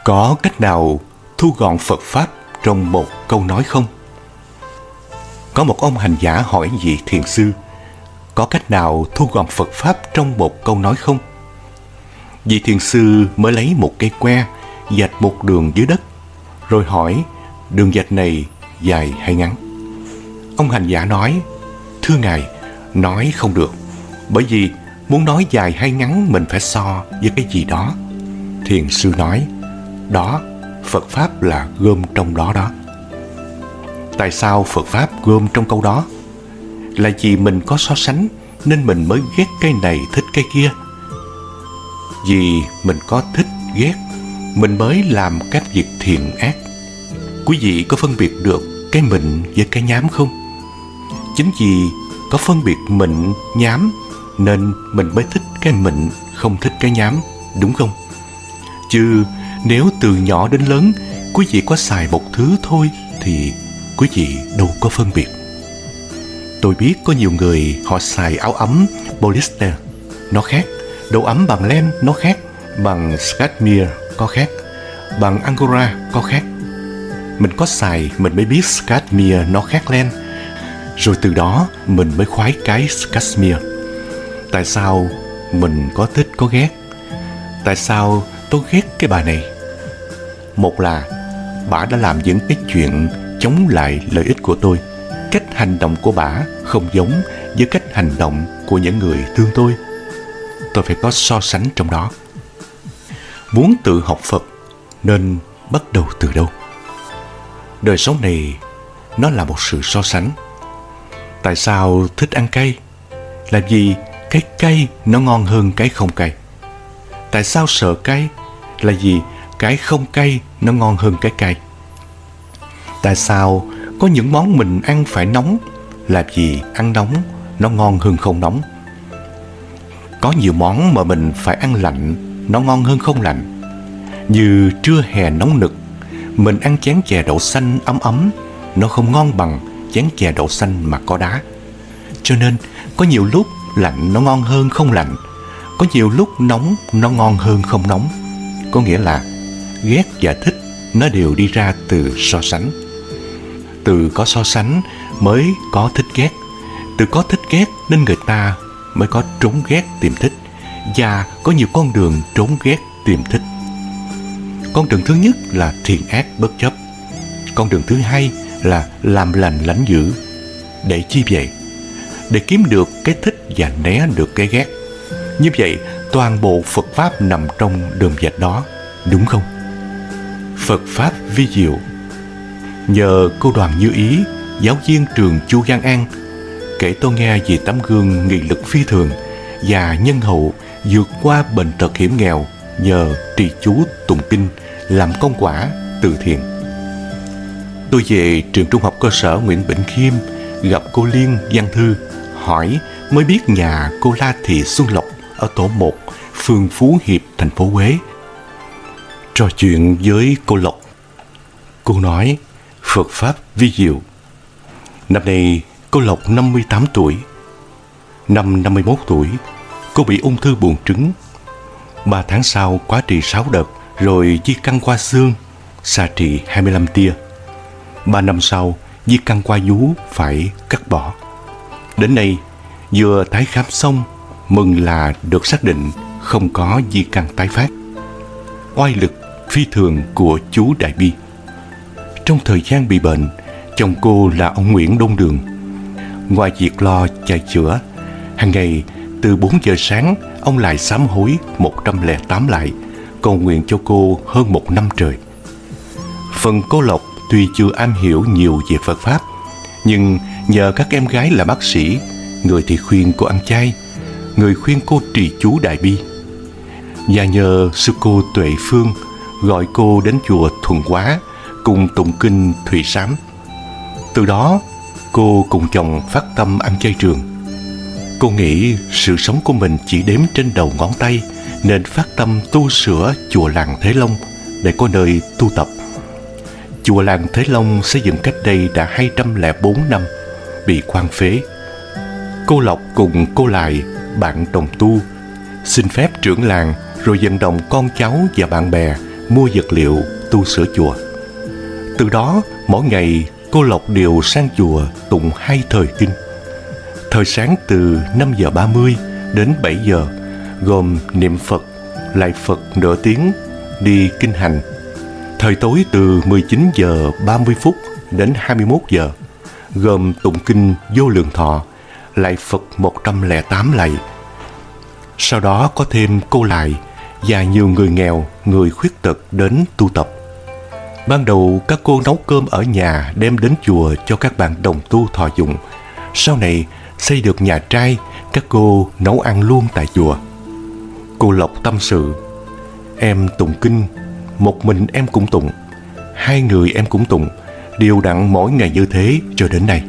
Có cách nào thu gọn Phật Pháp trong một câu nói không? Có một ông hành giả hỏi vị thiền sư, có cách nào thu gọn Phật Pháp trong một câu nói không? Vị thiền sư mới lấy một cây que, vạch một đường dưới đất, rồi hỏi đường vạch này dài hay ngắn. Ông hành giả nói, thưa Ngài, nói không được, bởi vì muốn nói dài hay ngắn mình phải so với cái gì đó. Thiền sư nói, đó, Phật Pháp là gom trong đó đó. Tại sao Phật Pháp gom trong câu đó? Là vì mình có so sánh nên mình mới ghét cái này thích cái kia. Vì mình có thích ghét, mình mới làm các việc thiện ác. Quý vị có phân biệt được cái mịn với cái nhám không? Chính vì có phân biệt mịn, nhám nên mình mới thích cái mịn, không thích cái nhám, đúng không? Chứ nếu từ nhỏ đến lớn quý vị có xài một thứ thôi thì quý vị đâu có phân biệt. Tôi biết có nhiều người họ xài áo ấm polyester, nó khác. Đồ ấm bằng len nó khác. Bằng cashmere có khác. Bằng angora có khác. Mình có xài mình mới biết cashmere nó khác len. Rồi từ đó mình mới khoái cái cashmere. Tại sao mình có thích có ghét? Tại sao tôi ghét cái bà này? Một là bà đã làm những cái chuyện chống lại lợi ích của tôi. Cách hành động của bà không giống với cách hành động của những người thương tôi. Tôi phải có so sánh trong đó. Muốn tự học Phật nên bắt đầu từ đâu? Đời sống này nó là một sự so sánh. Tại sao thích ăn cay? Là vì cái cay nó ngon hơn cái không cay. Tại sao sợ cay? Là vì cái không cay nó ngon hơn cái cay. Tại sao có những món mình ăn phải nóng? Là vì ăn nóng nó ngon hơn không nóng. Có nhiều món mà mình phải ăn lạnh, nó ngon hơn không lạnh. Như trưa hè nóng nực, mình ăn chén chè đậu xanh ấm ấm, nó không ngon bằng chén chè đậu xanh mà có đá. Cho nên có nhiều lúc lạnh nó ngon hơn không lạnh. Có nhiều lúc nóng nó ngon hơn không nóng. Có nghĩa là ghét và thích nó đều đi ra từ so sánh. Từ có so sánh mới có thích ghét. Từ có thích ghét nên người ta mới có trốn ghét tìm thích. Và có nhiều con đường trốn ghét tìm thích. Con đường thứ nhất là thiện ác bất chấp. Con đường thứ hai là làm lành lãnh dữ. Để chi vậy? Để kiếm được cái thích và né được cái ghét. Như vậy toàn bộ Phật Pháp nằm trong đường vạch đó, đúng không? Phật Pháp vi diệu. Nhờ cô Đoàn Như Ý, giáo viên trường Chu Văn An, kể tôi nghe về tấm gương nghị lực phi thường và nhân hậu vượt qua bệnh tật hiểm nghèo nhờ trì chú tụng kinh làm công quả từ thiện. Tôi về trường trung học cơ sở Nguyễn Bỉnh Khiêm, gặp cô Liên Văn Thư, hỏi mới biết nhà cô La Thị Xuân Lộc ở tổ 1, phường Phú Hiệp, thành phố Huế. Trò chuyện với cô Lộc, cô nói Phật Pháp vi diệu. Năm nay cô Lộc 58 tuổi. Năm 51 tuổi, cô bị ung thư buồng trứng. 3 tháng sau quá trị 6 đợt, rồi di căn qua xương, xạ trị 25 tia. 3 năm sau, di căn qua vú phải cắt bỏ. Đến nay, vừa tái khám xong, mừng là được xác định không có di căn tái phát. Oai lực phi thường của chú Đại Bi. Trong thời gian bị bệnh, chồng cô là ông Nguyễn Đông Đường. Ngoài việc lo chạy chữa, hàng ngày từ 4 giờ sáng ông lại sám hối 108 lại, cầu nguyện cho cô hơn 1 năm trời. Phần cô Lộc tuy chưa am hiểu nhiều về Phật Pháp, nhưng nhờ các em gái là bác sĩ, người thì khuyên cô ăn chay, người khuyên cô trì chú Đại Bi. Và nhờ sư cô Tuệ Phương gọi cô đến chùa Thuần Hóa cùng tụng kinh Thủy Sám. Từ đó cô cùng chồng phát tâm ăn chay trường. Cô nghĩ sự sống của mình chỉ đếm trên đầu ngón tay, nên phát tâm tu sửa chùa làng Thế Long để có nơi tu tập. Chùa làng Thế Long xây dựng cách đây đã 204 năm, bị hoang phế. Cô Lộc cùng cô Lại, bạn đồng tu, xin phép trưởng làng rồi vận động con cháu và bạn bè mua vật liệu tu sửa chùa. Từ đó, mỗi ngày cô Lộc đều sang chùa tụng 2 thời kinh. Thời sáng từ 5:30 đến 7 giờ, gồm niệm Phật, lạy Phật nửa tiếng, đi kinh hành. Thời tối từ 19:30 đến 21 giờ, gồm tụng kinh Vô Lượng Thọ, lạy Phật 108 lạy. Sau đó có thêm cô lại và nhiều người nghèo, người khuyết tật đến tu tập. Ban đầu các cô nấu cơm ở nhà đem đến chùa cho các bạn đồng tu thọ dụng. Sau này xây được nhà trai, các cô nấu ăn luôn tại chùa. Cô Lộc tâm sự: em tụng kinh, một mình em cũng tụng, 2 người em cũng tụng, đều đặn mỗi ngày như thế cho đến nay.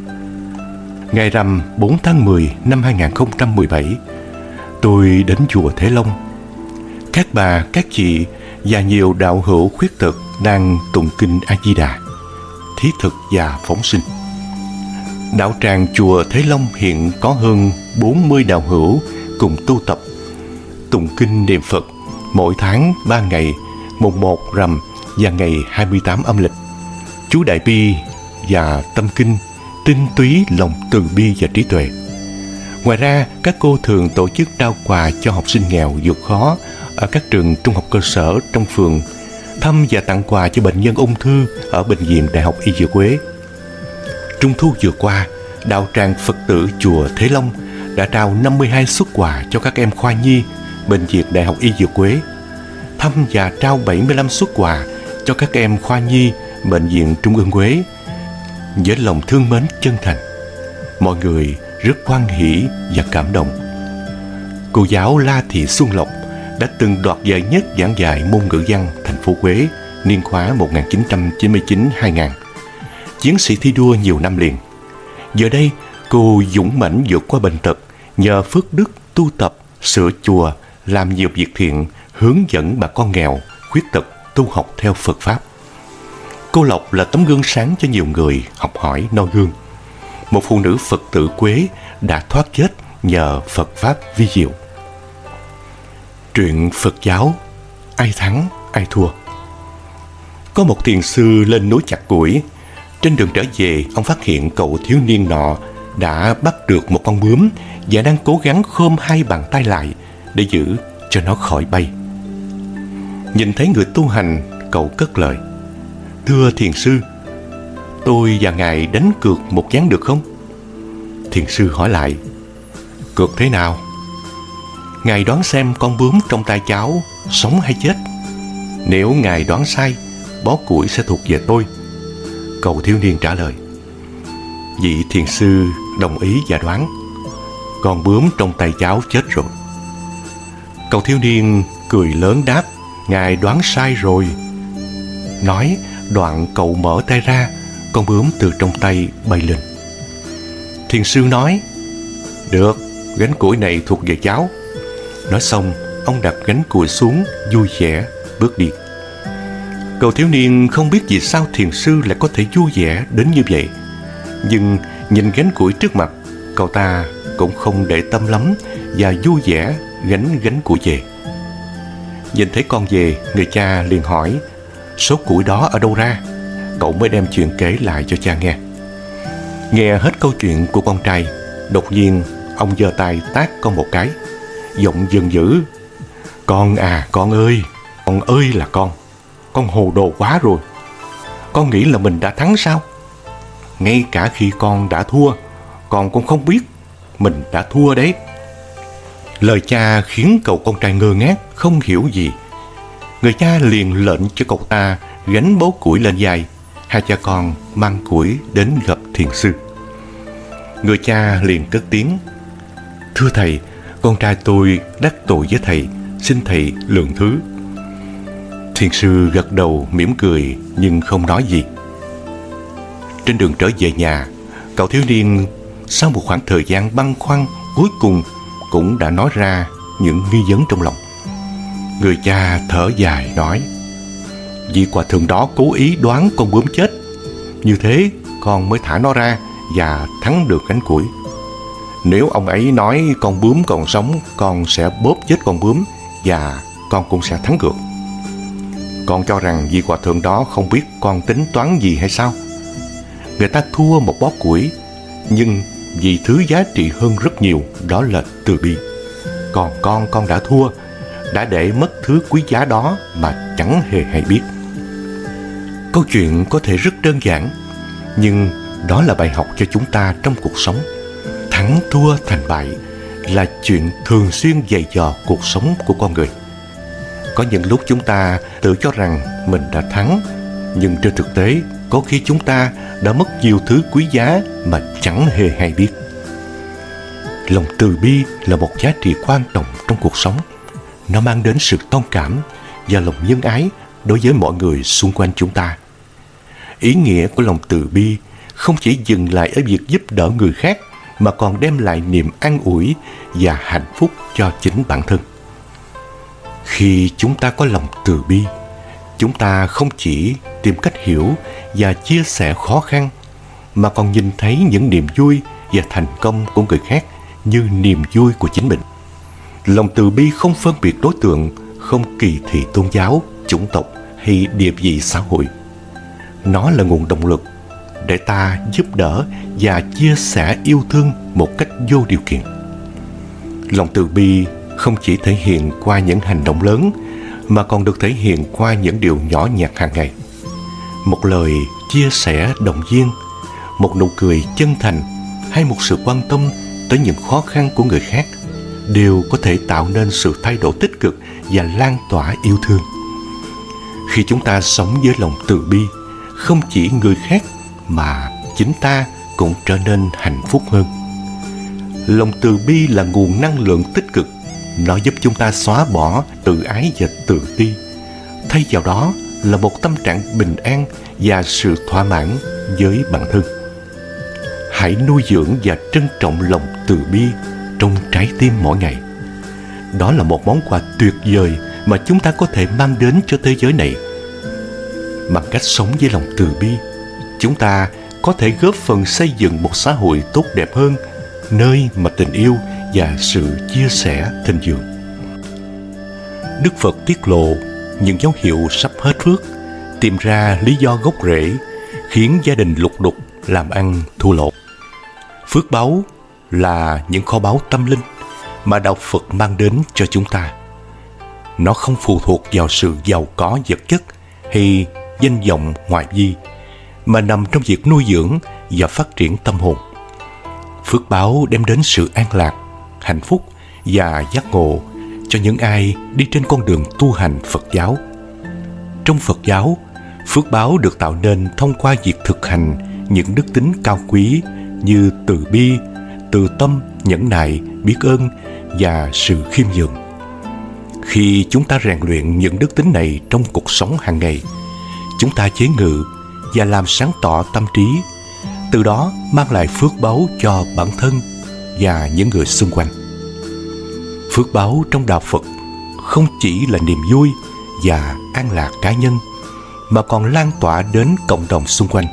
Ngày rằm 4 tháng 10 năm 2017, tôi đến chùa Thế Long. Các bà, các chị và nhiều đạo hữu khuyết tật đang tụng kinh A Di Đà, thiết thực và phóng sinh. Đạo tràng chùa Thế Long hiện có hơn 40 đạo hữu cùng tu tập, tụng kinh niệm Phật mỗi tháng 3 ngày, mùng 1 rằm và ngày 28 âm lịch. Chú Đại Bi và tâm kinh, tinh túy lòng từ bi và trí tuệ. Ngoài ra, các cô thường tổ chức trao quà cho học sinh nghèo vượt khó ở các trường trung học cơ sở trong phường, thăm và tặng quà cho bệnh nhân ung thư ở Bệnh viện Đại học Y Dược Huế. Trung thu vừa qua, đạo tràng Phật tử chùa Thế Long đã trao 52 suất quà cho các em khoa nhi Bệnh viện Đại học Y Dược Huế, thăm và trao 75 suất quà cho các em khoa nhi Bệnh viện Trung ương Huế. Với lòng thương mến chân thành, mọi người rất hoan hỷ và cảm động. Cô giáo La Thị Xuân Lộc đã từng đoạt giải nhất giảng dạy môn ngữ văn thành phố Huế niên khóa 1999-2000, chiến sĩ thi đua nhiều năm liền. Giờ đây, cô dũng mãnh vượt qua bệnh tật, nhờ phước đức tu tập, sửa chùa, làm nhiều việc thiện, hướng dẫn bà con nghèo, khuyết tật tu học theo Phật Pháp. Cô Lộc là tấm gương sáng cho nhiều người học hỏi noi gương. Một phụ nữ Phật tử Quế đã thoát chết nhờ Phật Pháp vi diệu. Truyện Phật giáo, ai thắng, ai thua. Có một thiền sư lên núi chặt củi. Trên đường trở về, ông phát hiện cậu thiếu niên nọ đã bắt được một con bướm và đang cố gắng khom 2 bàn tay lại để giữ cho nó khỏi bay. Nhìn thấy người tu hành, cậu cất lời: thưa thiền sư, tôi và ngài đánh cược một ván được không? Thiền sư hỏi lại: cược thế nào? Ngài đoán xem con bướm trong tay cháu sống hay chết. Nếu ngài đoán sai, bó củi sẽ thuộc về tôi. Cậu thiếu niên trả lời. Vị thiền sư đồng ý và đoán: con bướm trong tay cháu chết rồi. Cậu thiếu niên cười lớn đáp: ngài đoán sai rồi. Nói đoạn cậu mở tay ra, con bướm từ trong tay bay lên. Thiền sư nói: được, gánh củi này thuộc về cháu. Nói xong, ông đặt gánh củi xuống, vui vẻ bước đi. Cậu thiếu niên không biết vì sao thiền sư lại có thể vui vẻ đến như vậy. Nhưng nhìn gánh củi trước mặt, cậu ta cũng không để tâm lắm và vui vẻ gánh củi về. Nhìn thấy con về, người cha liền hỏi số củi đó ở đâu ra. Cậu mới đem chuyện kể lại cho cha nghe. Nghe hết câu chuyện của con trai, đột nhiên ông giơ tay tát con một cái, giọng giận dữ: con à, con ơi là con hồ đồ quá rồi. Con nghĩ là mình đã thắng sao? Ngay cả khi con đã thua, con cũng không biết mình đã thua đấy. Lời cha khiến cậu con trai ngơ ngác, không hiểu gì. Người cha liền lệnh cho cậu ta gánh bó củi lên vai. Hai cha con mang củi đến gặp thiền sư. Người cha liền cất tiếng: thưa thầy, con trai tôi đắc tội với thầy, xin thầy lượng thứ. Thiền sư gật đầu mỉm cười nhưng không nói gì. Trên đường trở về nhà, cậu thiếu niên sau một khoảng thời gian băn khoăn, cuối cùng cũng đã nói ra những nghi vấn trong lòng. Người cha thở dài nói: vị hòa thượng đó cố ý đoán con bướm chết, như thế con mới thả nó ra và thắng được gánh củi. Nếu ông ấy nói con bướm còn sống, con sẽ bóp chết con bướm và con cũng sẽ thắng cược. Con cho rằng vị hòa thượng đó không biết con tính toán gì hay sao? Người ta thua một bó củi, nhưng vì thứ giá trị hơn rất nhiều, đó là từ bi. Còn con đã thua, đã để mất thứ quý giá đó mà chẳng hề hay biết. Câu chuyện có thể rất đơn giản, nhưng đó là bài học cho chúng ta trong cuộc sống. Thắng thua thành bại là chuyện thường xuyên dày dò cuộc sống của con người. Có những lúc chúng ta tự cho rằng mình đã thắng, nhưng trên thực tế có khi chúng ta đã mất nhiều thứ quý giá mà chẳng hề hay biết. Lòng từ bi là một giá trị quan trọng trong cuộc sống. Nó mang đến sự thông cảm và lòng nhân ái đối với mọi người xung quanh chúng ta. Ý nghĩa của lòng từ bi không chỉ dừng lại ở việc giúp đỡ người khác, mà còn đem lại niềm an ủi và hạnh phúc cho chính bản thân. Khi chúng ta có lòng từ bi, chúng ta không chỉ tìm cách hiểu và chia sẻ khó khăn, mà còn nhìn thấy những niềm vui và thành công của người khác như niềm vui của chính mình. Lòng từ bi không phân biệt đối tượng, không kỳ thị tôn giáo, chủng tộc hay địa vị xã hội. Nó là nguồn động lực để ta giúp đỡ và chia sẻ yêu thương một cách vô điều kiện. Lòng từ bi không chỉ thể hiện qua những hành động lớn, mà còn được thể hiện qua những điều nhỏ nhặt hàng ngày. Một lời chia sẻ động viên, một nụ cười chân thành, hay một sự quan tâm tới những khó khăn của người khác đều có thể tạo nên sự thay đổi tích cực và lan tỏa yêu thương. Khi chúng ta sống với lòng từ bi, không chỉ người khác mà chính ta cũng trở nên hạnh phúc hơn. Lòng từ bi là nguồn năng lượng tích cực. Nó giúp chúng ta xóa bỏ tự ái và tự ti. Thay vào đó là một tâm trạng bình an và sự thỏa mãn với bản thân. Hãy nuôi dưỡng và trân trọng lòng từ bi trong trái tim mỗi ngày. Đó là một món quà tuyệt vời mà chúng ta có thể mang đến cho thế giới này. Bằng cách sống với lòng từ bi, chúng ta có thể góp phần xây dựng một xã hội tốt đẹp hơn, nơi mà tình yêu và sự chia sẻ thịnh vượng. Đức Phật tiết lộ những dấu hiệu sắp hết phước, tìm ra lý do gốc rễ khiến gia đình lục đục, làm ăn thua lỗ. Phước báu là những kho báu tâm linh mà Đạo Phật mang đến cho chúng ta. Nó không phụ thuộc vào sự giàu có vật chất hay danh vọng ngoại vi, mà nằm trong việc nuôi dưỡng và phát triển tâm hồn. Phước báo đem đến sự an lạc, hạnh phúc và giác ngộ cho những ai đi trên con đường tu hành Phật giáo. Trong Phật giáo, phước báo được tạo nên thông qua việc thực hành những đức tính cao quý như từ bi, từ tâm, nhẫn nại, biết ơn và sự khiêm nhường. Khi chúng ta rèn luyện những đức tính này trong cuộc sống hàng ngày, chúng ta chế ngự và làm sáng tỏ tâm trí, từ đó mang lại phước báu cho bản thân và những người xung quanh. Phước báu trong Đạo Phật không chỉ là niềm vui và an lạc cá nhân, mà còn lan tỏa đến cộng đồng xung quanh.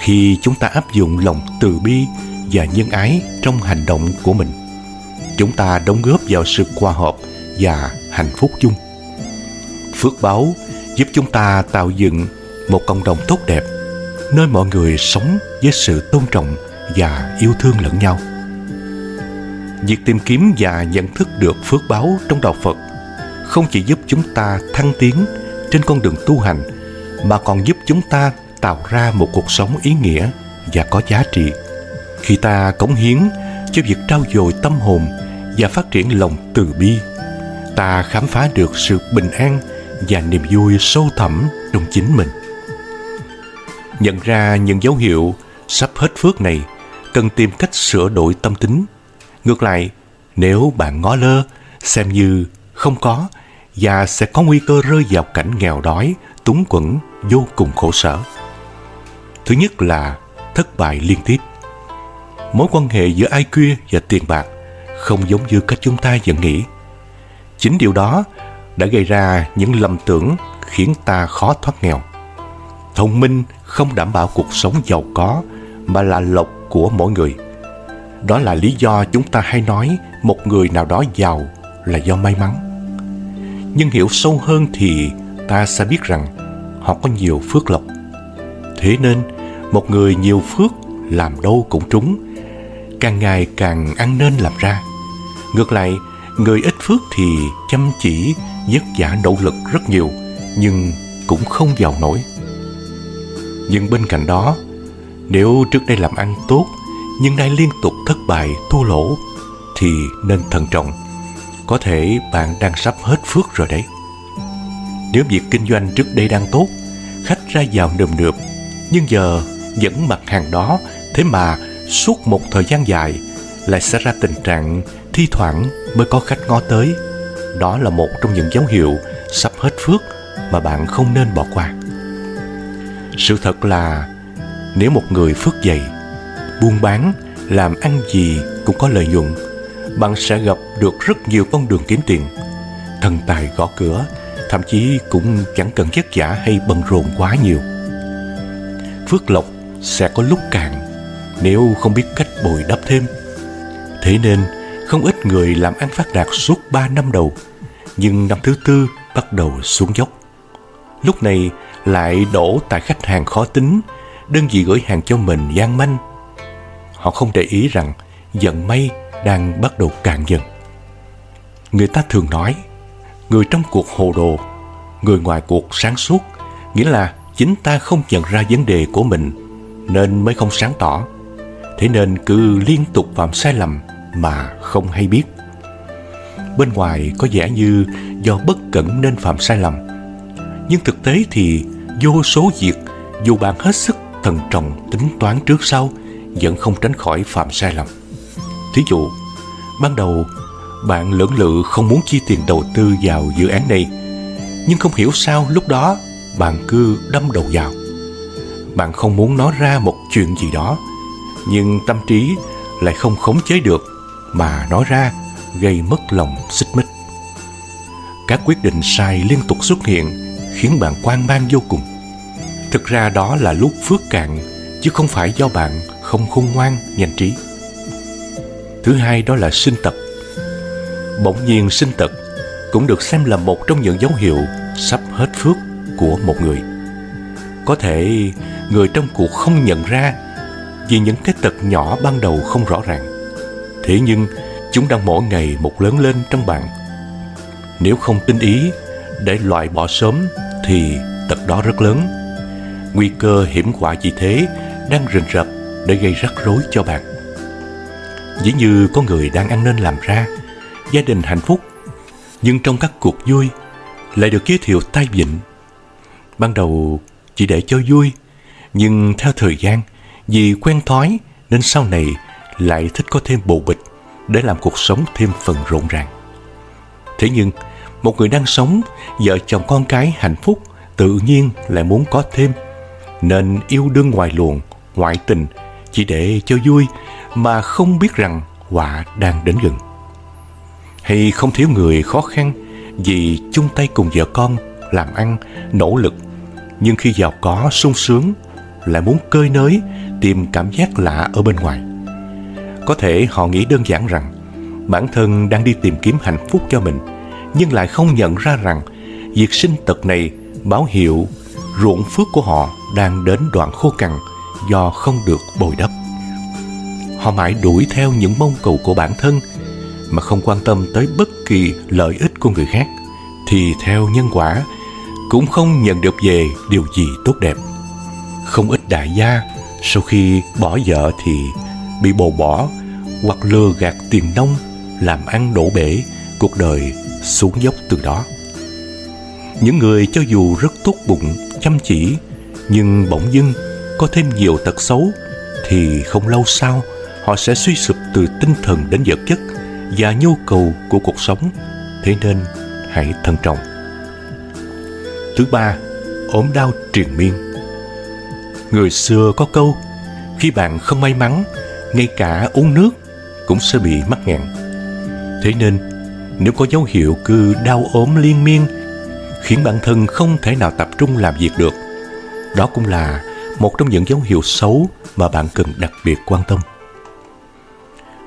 Khi chúng ta áp dụng lòng từ bi và nhân ái trong hành động của mình, chúng ta đóng góp vào sự hòa hợp và hạnh phúc chung. Phước báu giúp chúng ta tạo dựng một cộng đồng tốt đẹp, nơi mọi người sống với sự tôn trọng và yêu thương lẫn nhau. Việc tìm kiếm và nhận thức được phước báu trong Đạo Phật không chỉ giúp chúng ta thăng tiến trên con đường tu hành, mà còn giúp chúng ta tạo ra một cuộc sống ý nghĩa và có giá trị. Khi ta cống hiến cho việc trau dồi tâm hồn và phát triển lòng từ bi, ta khám phá được sự bình an và niềm vui sâu thẳm trong chính mình. Nhận ra những dấu hiệu sắp hết phước này, cần tìm cách sửa đổi tâm tính. Ngược lại, nếu bạn ngó lơ, xem như không có, và sẽ có nguy cơ rơi vào cảnh nghèo đói, túng quẫn, vô cùng khổ sở. Thứ nhất là thất bại liên tiếp. Mối quan hệ giữa ai kia và tiền bạc không giống như cách chúng ta vẫn nghĩ. Chính điều đó đã gây ra những lầm tưởng khiến ta khó thoát nghèo. Thông minh không đảm bảo cuộc sống giàu có, mà là lộc của mỗi người. Đó là lý do chúng ta hay nói một người nào đó giàu là do may mắn. Nhưng hiểu sâu hơn thì ta sẽ biết rằng họ có nhiều phước lộc. Thế nên, một người nhiều phước làm đâu cũng trúng, càng ngày càng ăn nên làm ra. Ngược lại, người ít phước thì chăm chỉ, vất vả nỗ lực rất nhiều, nhưng cũng không giàu nổi. Nhưng bên cạnh đó, nếu trước đây làm ăn tốt, nhưng nay liên tục thất bại, thua lỗ, thì nên thận trọng. Có thể bạn đang sắp hết phước rồi đấy. Nếu việc kinh doanh trước đây đang tốt, khách ra vào nườm nượp, nhưng giờ vẫn mặt hàng đó, thế mà suốt một thời gian dài lại xảy ra tình trạng thi thoảng mới có khách ngó tới. Đó là một trong những dấu hiệu sắp hết phước mà bạn không nên bỏ qua. Sự thật là nếu một người phước dày, buôn bán, làm ăn gì cũng có lợi nhuận, bạn sẽ gặp được rất nhiều con đường kiếm tiền. Thần tài gõ cửa, thậm chí cũng chẳng cần vất vả hay bận rộn quá nhiều. Phước lộc sẽ có lúc cạn nếu không biết cách bồi đắp thêm. Thế nên không ít người làm ăn phát đạt suốt 3 năm đầu, nhưng năm thứ tư bắt đầu xuống dốc. Lúc này lại đổ tại khách hàng khó tính, đơn vị gửi hàng cho mình gian manh. Họ không để ý rằng vận may đang bắt đầu cạn dần. Người ta thường nói, người trong cuộc hồ đồ, người ngoài cuộc sáng suốt, nghĩa là chính ta không nhận ra vấn đề của mình nên mới không sáng tỏ. Thế nên cứ liên tục phạm sai lầm mà không hay biết. Bên ngoài có vẻ như do bất cẩn nên phạm sai lầm, nhưng thực tế thì vô số việc dù bạn hết sức thận trọng tính toán trước sau vẫn không tránh khỏi phạm sai lầm. Thí dụ, ban đầu bạn lưỡng lự không muốn chi tiền đầu tư vào dự án này, nhưng không hiểu sao lúc đó bạn cứ đâm đầu vào. Bạn không muốn nói ra một chuyện gì đó, nhưng tâm trí lại không khống chế được mà nói ra, gây mất lòng xích mích. Các quyết định sai liên tục xuất hiện khiến bạn hoang mang vô cùng. Thực ra đó là lúc phước cạn, chứ không phải do bạn không khôn ngoan, nhanh trí. Thứ hai đó là sinh tật. Bỗng nhiên sinh tật cũng được xem là một trong những dấu hiệu sắp hết phước của một người. Có thể người trong cuộc không nhận ra vì những cái tật nhỏ ban đầu không rõ ràng. Thế nhưng chúng đang mỗi ngày một lớn lên trong bạn. Nếu không tinh ý để loại bỏ sớm thì tật đó rất lớn. Nguy cơ hiểm họa vì thế đang rình rập để gây rắc rối cho bạn. Dĩ như có người đang ăn nên làm ra, gia đình hạnh phúc, nhưng trong các cuộc vui lại được giới thiệu tai vịnh. Ban đầu chỉ để cho vui, nhưng theo thời gian, vì quen thói nên sau này lại thích có thêm bồ bịch để làm cuộc sống thêm phần rộn ràng. Thế nhưng một người đang sống, vợ chồng con cái hạnh phúc, tự nhiên lại muốn có thêm, nên yêu đương ngoài luồng, ngoại tình chỉ để cho vui mà không biết rằng họa đang đến gần. Hay không thiếu người khó khăn vì chung tay cùng vợ con làm ăn, nỗ lực, nhưng khi giàu có sung sướng lại muốn cơi nới, tìm cảm giác lạ ở bên ngoài. Có thể họ nghĩ đơn giản rằng bản thân đang đi tìm kiếm hạnh phúc cho mình, nhưng lại không nhận ra rằng việc sinh tật này báo hiệu ruộng phước của họ đang đến đoạn khô cằn do không được bồi đắp. Họ mãi đuổi theo những mong cầu của bản thân mà không quan tâm tới bất kỳ lợi ích của người khác, thì theo nhân quả cũng không nhận được về điều gì tốt đẹp. Không ít đại gia sau khi bỏ vợ thì bị bồ bỏ hoặc lừa gạt tiền nông, làm ăn đổ bể, cuộc đời xuống dốc từ đó. Những người cho dù rất tốt bụng, chăm chỉ, nhưng bỗng dưng có thêm nhiều tật xấu, thì không lâu sau họ sẽ suy sụp từ tinh thần đến vật chất và nhu cầu của cuộc sống. Thế nên hãy thận trọng. Thứ ba, ốm đau triền miên. Người xưa có câu, khi bạn không may mắn, ngay cả uống nước cũng sẽ bị mắc nghẹn. Thế nên nếu có dấu hiệu cứ đau ốm liên miên, khiến bản thân không thể nào tập trung làm việc được, đó cũng là một trong những dấu hiệu xấu mà bạn cần đặc biệt quan tâm.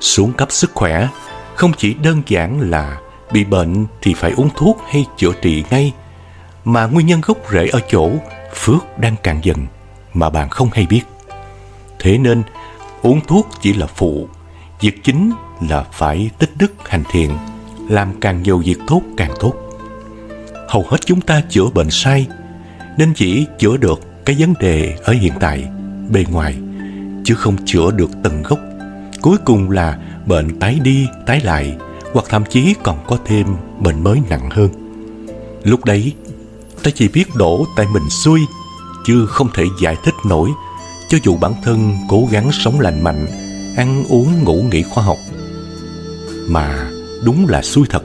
Xuống cấp sức khỏe không chỉ đơn giản là bị bệnh thì phải uống thuốc hay chữa trị ngay, mà nguyên nhân gốc rễ ở chỗ phước đang cạn dần mà bạn không hay biết. Thế nên uống thuốc chỉ là phụ, việc chính là phải tích đức hành thiện, làm càng nhiều việc tốt càng tốt. Hầu hết chúng ta chữa bệnh sai, nên chỉ chữa được cái vấn đề ở hiện tại, bề ngoài, chứ không chữa được tận gốc. Cuối cùng là bệnh tái đi tái lại, hoặc thậm chí còn có thêm bệnh mới nặng hơn. Lúc đấy ta chỉ biết đổ tại mình xui, chứ không thể giải thích nổi, cho dù bản thân cố gắng sống lành mạnh, ăn uống ngủ nghỉ khoa học. Mà đúng là xui thật,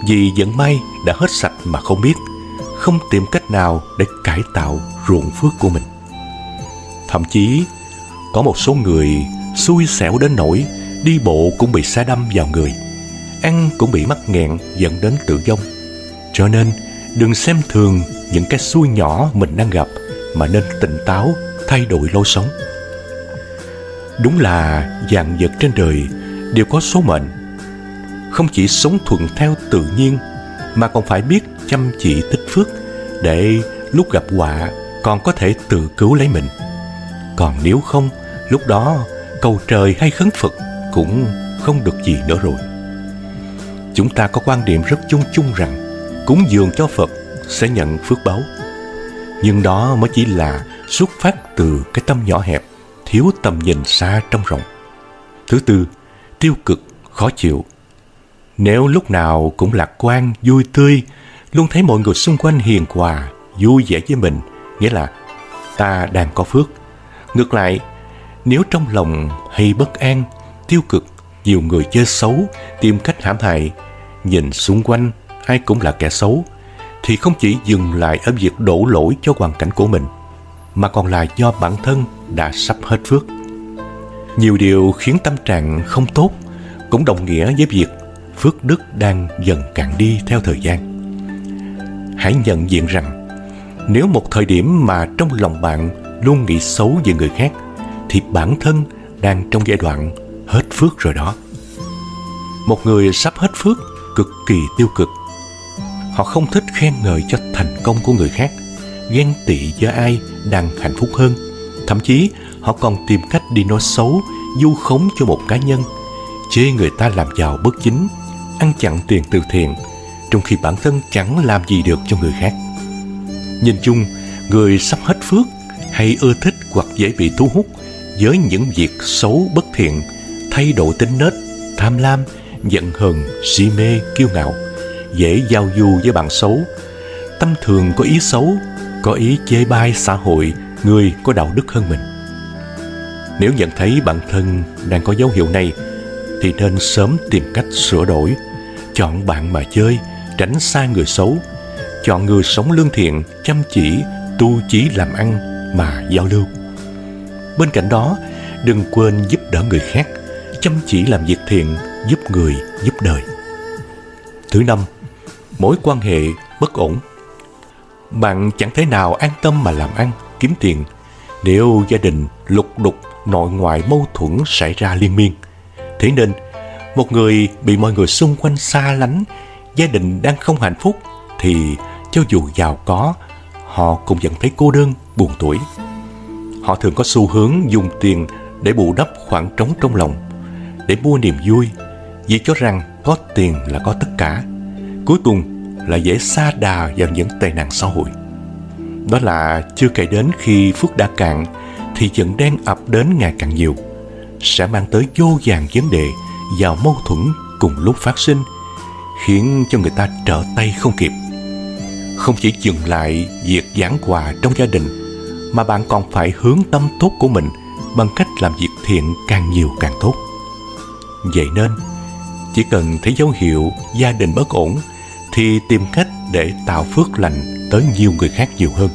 vì vận may đã hết sạch mà không biết, không tìm cách nào để cải tạo ruộng phước của mình. Thậm chí có một số người xui xẻo đến nỗi đi bộ cũng bị xe đâm vào người, ăn cũng bị mắc nghẹn dẫn đến tử vong. Cho nên đừng xem thường những cái xui nhỏ mình đang gặp, mà nên tỉnh táo thay đổi lối sống. Đúng là vạn vật trên đời đều có số mệnh, không chỉ sống thuận theo tự nhiên mà còn phải biết chăm chỉ tích phước, để lúc gặp họa còn có thể tự cứu lấy mình. Còn nếu không, lúc đó cầu trời hay khấn Phật cũng không được gì nữa rồi. Chúng ta có quan điểm rất chung chung rằng cúng dường cho Phật sẽ nhận phước báu, nhưng đó mới chỉ là xuất phát từ cái tâm nhỏ hẹp, thiếu tầm nhìn xa trông rộng. Thứ tư, tiêu cực, khó chịu. Nếu lúc nào cũng lạc quan, vui tươi, luôn thấy mọi người xung quanh hiền hòa, vui vẻ với mình, nghĩa là ta đang có phước. Ngược lại, nếu trong lòng hay bất an, tiêu cực, nhiều người chơi xấu, tìm cách hãm hại, nhìn xung quanh ai cũng là kẻ xấu, thì không chỉ dừng lại ở việc đổ lỗi cho hoàn cảnh của mình, mà còn là do bản thân đã sắp hết phước. Nhiều điều khiến tâm trạng không tốt cũng đồng nghĩa với việc phước đức đang dần cạn đi theo thời gian. Hãy nhận diện rằng nếu một thời điểm mà trong lòng bạn luôn nghĩ xấu về người khác, thì bản thân đang trong giai đoạn hết phước rồi đó. Một người sắp hết phước cực kỳ tiêu cực. Họ không thích khen ngợi cho thành công của người khác, ghen tị với ai đang hạnh phúc hơn. Thậm chí họ còn tìm cách đi nói xấu, vu khống cho một cá nhân, chê người ta làm giàu bất chính, ăn chặn tiền từ thiện, trong khi bản thân chẳng làm gì được cho người khác. Nhìn chung, người sắp hết phước hay ưa thích hoặc dễ bị thu hút với những việc xấu bất thiện, thay đổi tính nết, tham lam, giận hờn, si mê, kiêu ngạo, dễ giao du với bạn xấu, tâm thường có ý xấu, có ý chê bai xã hội, người có đạo đức hơn mình. Nếu nhận thấy bản thân đang có dấu hiệu này, thì nên sớm tìm cách sửa đổi, chọn bạn mà chơi, tránh xa người xấu, chọn người sống lương thiện, chăm chỉ, tu chí làm ăn mà giao lưu. Bên cạnh đó, đừng quên giúp đỡ người khác, chăm chỉ làm việc thiện, giúp người, giúp đời. Thứ năm, mối quan hệ bất ổn. Bạn chẳng thể nào an tâm mà làm ăn, kiếm tiền nếu gia đình lục đục, nội ngoại mâu thuẫn xảy ra liên miên. Thế nên, một người bị mọi người xung quanh xa lánh, gia đình đang không hạnh phúc, thì cho dù giàu có, họ cũng vẫn thấy cô đơn, buồn tủi. Họ thường có xu hướng dùng tiền để bù đắp khoảng trống trong lòng, để mua niềm vui, vì cho rằng có tiền là có tất cả. Cuối cùng là dễ sa đà vào những tệ nạn xã hội. Đó là chưa kể đến khi phước đã cạn thì vẫn đang ập đến ngày càng nhiều, sẽ mang tới vô vàn vấn đề và mâu thuẫn cùng lúc phát sinh, khiến cho người ta trở tay không kịp. Không chỉ dừng lại việc giảng hòa trong gia đình, mà bạn còn phải hướng tâm tốt của mình bằng cách làm việc thiện càng nhiều càng tốt. Vậy nên, chỉ cần thấy dấu hiệu gia đình bất ổn thì tìm cách để tạo phước lành tới nhiều người khác nhiều hơn.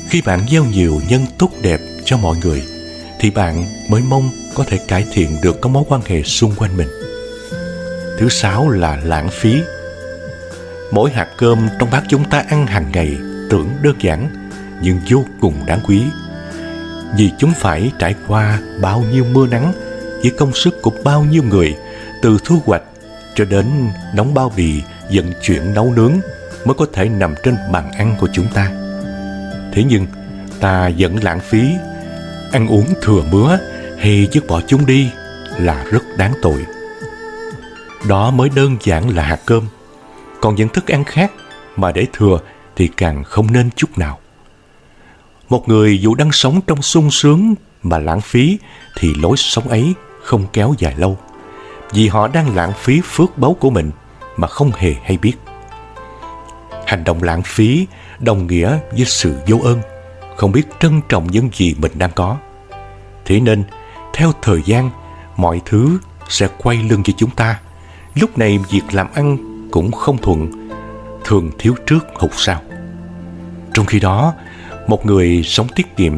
Khi bạn gieo nhiều nhân tốt đẹp cho mọi người, thì bạn mới mong có thể cải thiện được các mối quan hệ xung quanh mình. Thứ sáu là lãng phí. Mỗi hạt cơm trong bát chúng ta ăn hàng ngày tưởng đơn giản nhưng vô cùng đáng quý, vì chúng phải trải qua bao nhiêu mưa nắng với công sức của bao nhiêu người, từ thu hoạch cho đến đóng bao bì, vận chuyển, nấu nướng, mới có thể nằm trên bàn ăn của chúng ta. Thế nhưng ta vẫn lãng phí, ăn uống thừa mứa hay vứt bỏ chúng đi là rất đáng tội. Đó mới đơn giản là hạt cơm, còn những thức ăn khác mà để thừa thì càng không nên chút nào. Một người dù đang sống trong sung sướng mà lãng phí thì lối sống ấy không kéo dài lâu, vì họ đang lãng phí phước báu của mình mà không hề hay biết. Hành động lãng phí đồng nghĩa với sự vô ơn, không biết trân trọng những gì mình đang có. Thế nên, theo thời gian, mọi thứ sẽ quay lưng với chúng ta. Lúc này việc làm ăn cũng không thuận, thường thiếu trước hụt sau. Trong khi đó, một người sống tiết kiệm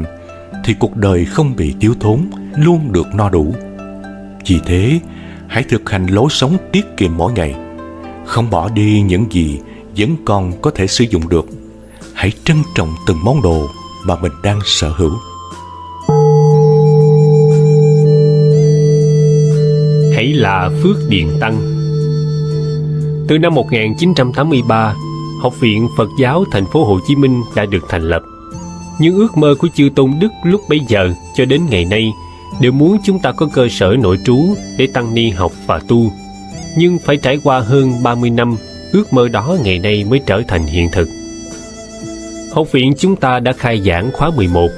thì cuộc đời không bị thiếu thốn, luôn được no đủ. Vì thế, hãy thực hành lối sống tiết kiệm mỗi ngày. Không bỏ đi những gì vẫn còn có thể sử dụng được. Hãy trân trọng từng món đồ mà mình đang sở hữu. Hãy là phước điền tăng. Từ năm 1983, Học viện Phật giáo Thành phố Hồ Chí Minh đã được thành lập. Những ước mơ của chư Tôn Đức lúc bấy giờ cho đến ngày nay đều muốn chúng ta có cơ sở nội trú để tăng ni học và tu. Nhưng phải trải qua hơn 30 năm, ước mơ đó ngày nay mới trở thành hiện thực. Học viện chúng ta đã khai giảng khóa 11.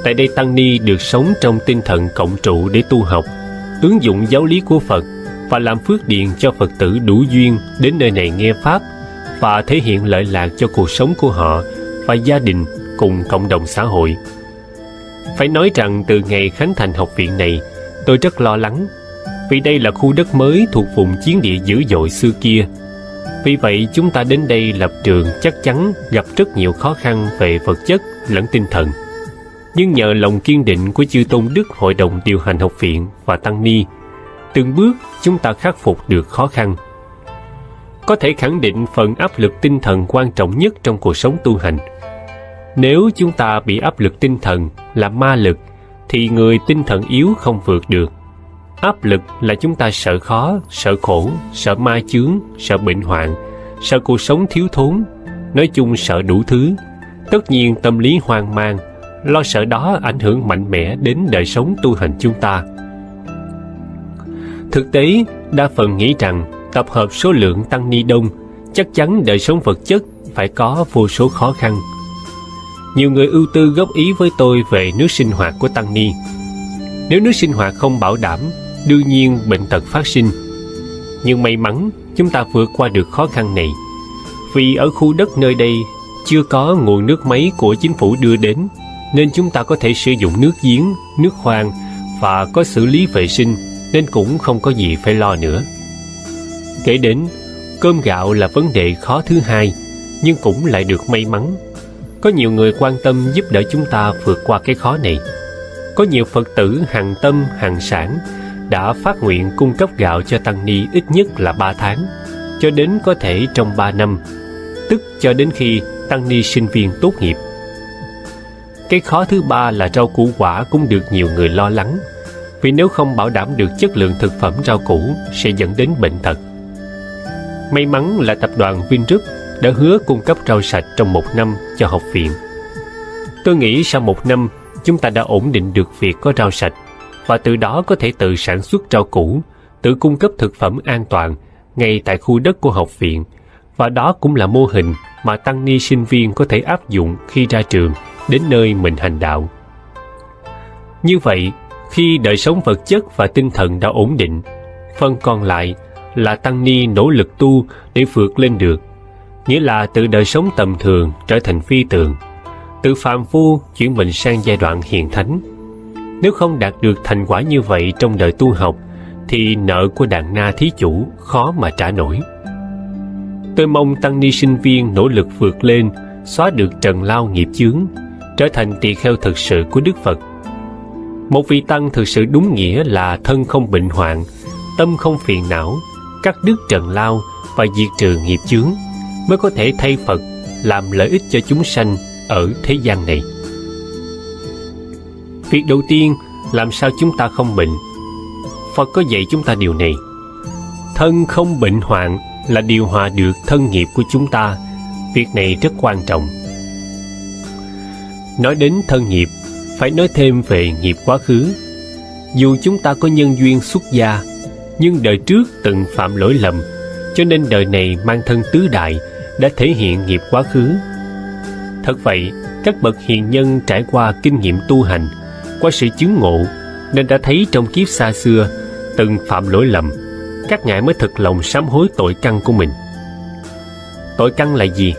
Tại đây tăng ni được sống trong tinh thần cộng trụ để tu học, ứng dụng giáo lý của Phật và làm phước điền cho Phật tử đủ duyên đến nơi này nghe Pháp và thể hiện lợi lạc cho cuộc sống của họ và gia đình cùng cộng đồng xã hội. Phải nói rằng từ ngày khánh thành học viện này, tôi rất lo lắng, vì đây là khu đất mới thuộc vùng chiến địa dữ dội xưa kia. Vì vậy chúng ta đến đây lập trường chắc chắn gặp rất nhiều khó khăn về vật chất lẫn tinh thần. Nhưng nhờ lòng kiên định của chư Tôn Đức Hội đồng điều hành học viện và tăng ni, từng bước chúng ta khắc phục được khó khăn. Có thể khẳng định phần áp lực tinh thần quan trọng nhất trong cuộc sống tu hành. Nếu chúng ta bị áp lực tinh thần là ma lực, thì người tinh thần yếu không vượt được. Áp lực là chúng ta sợ khó, sợ khổ, sợ ma chướng, sợ bệnh hoạn, sợ cuộc sống thiếu thốn, nói chung sợ đủ thứ. Tất nhiên tâm lý hoang mang, lo sợ đó ảnh hưởng mạnh mẽ đến đời sống tu hành chúng ta. Thực tế, đa phần nghĩ rằng tập hợp số lượng tăng ni đông, chắc chắn đời sống vật chất phải có vô số khó khăn. Nhiều người ưu tư góp ý với tôi về nước sinh hoạt của tăng ni. Nếu nước sinh hoạt không bảo đảm, đương nhiên bệnh tật phát sinh. Nhưng may mắn chúng ta vượt qua được khó khăn này, vì ở khu đất nơi đây chưa có nguồn nước máy của chính phủ đưa đến, nên chúng ta có thể sử dụng nước giếng, nước khoan và có xử lý vệ sinh, nên cũng không có gì phải lo nữa. Kể đến, cơm gạo là vấn đề khó thứ hai, nhưng cũng lại được may mắn. Có nhiều người quan tâm giúp đỡ chúng ta vượt qua cái khó này. Có nhiều Phật tử hằng tâm hằng sản đã phát nguyện cung cấp gạo cho tăng ni ít nhất là 3 tháng, cho đến có thể trong 3 năm, tức cho đến khi tăng ni sinh viên tốt nghiệp. Cái khó thứ ba là rau củ quả cũng được nhiều người lo lắng, vì nếu không bảo đảm được chất lượng thực phẩm rau củ sẽ dẫn đến bệnh tật. May mắn là tập đoàn Vingroup đã hứa cung cấp rau sạch trong 1 năm cho học viện. Tôi nghĩ sau 1 năm, chúng ta đã ổn định được việc có rau sạch, và từ đó có thể tự sản xuất rau củ, tự cung cấp thực phẩm an toàn ngay tại khu đất của học viện, và đó cũng là mô hình mà tăng ni sinh viên có thể áp dụng khi ra trường đến nơi mình hành đạo. Như vậy, khi đời sống vật chất và tinh thần đã ổn định, phần còn lại là tăng ni nỗ lực tu để vượt lên được, nghĩa là từ đời sống tầm thường trở thành phi tượng, từ phàm phu chuyển mình sang giai đoạn hiền thánh. Nếu không đạt được thành quả như vậy trong đời tu học, thì nợ của đàn na thí chủ khó mà trả nổi. Tôi mong tăng ni sinh viên nỗ lực vượt lên, xóa được trần lao nghiệp chướng, trở thành tỳ kheo thực sự của Đức Phật. Một vị tăng thực sự đúng nghĩa là thân không bệnh hoạn, tâm không phiền não, cắt đứt trần lao và diệt trừ nghiệp chướng, mới có thể thay Phật làm lợi ích cho chúng sanh ở thế gian này. Việc đầu tiên, làm sao chúng ta không bệnh? Phật có dạy chúng ta điều này. Thân không bệnh hoạn là điều hòa được thân nghiệp của chúng ta, việc này rất quan trọng. Nói đến thân nghiệp, phải nói thêm về nghiệp quá khứ. Dù chúng ta có nhân duyên xuất gia, nhưng đời trước từng phạm lỗi lầm, cho nên đời này mang thân tứ đại đã thể hiện nghiệp quá khứ. Thật vậy, các bậc hiền nhân trải qua kinh nghiệm tu hành, qua sự chứng ngộ, nên đã thấy trong kiếp xa xưa từng phạm lỗi lầm, các ngài mới thực lòng sám hối tội căn của mình. Tội căn là gì?